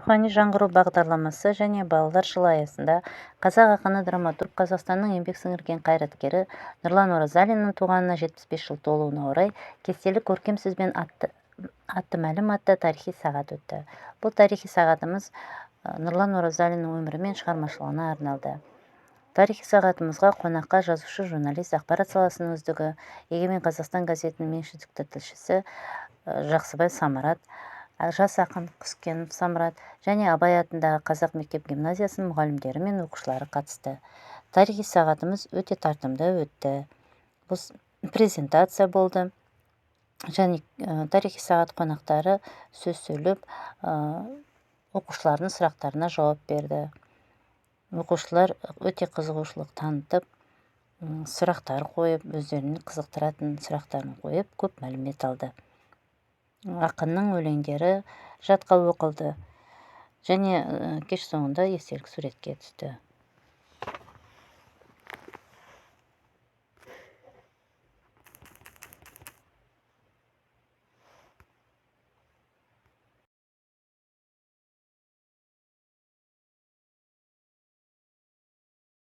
рухани жаңғыру бағдарламасы және балалар жылы аясында қазақ ақыны, драматург, Қазақстанның еңбек сіңірген қайраткері Нұрлан Оразалиннің туғанына 75 жыл толуына орай кестелі көркем сөзбен атты мәлім атты тарихи сағат өтті. Бұл тарихи сағатымыз Нұрлан Оразалиннің өмірі мен шығармашылығына арналды. Тарихи сағатымызға қонаққа жазушы, журналист, ақпарат саласының үздігі, Егемен Қазақстан газетінің меншікті тілшісі Жақсыбай Самарат, жас ақын Құскенов Самарат және Абай атындағы Қазақ мектеп гимназиясының мұғалімдері мен оқушылары қатысты. Тарихи сағатымыз өте тартымды өтті. Бұл презентация болды және тарихи сағат қонақтары сөз сөйлеп, оқушылардың сұрақтарына жауап берді. Оқушылар өте қызығушылық танытып, сұрақтар қойып, өздерін қызықтыратын сұрақтарын қойып, көп мәлімет алды. Ақынның өлеңдері жатқа оқылды және кеш соңында естелік суретке түсті.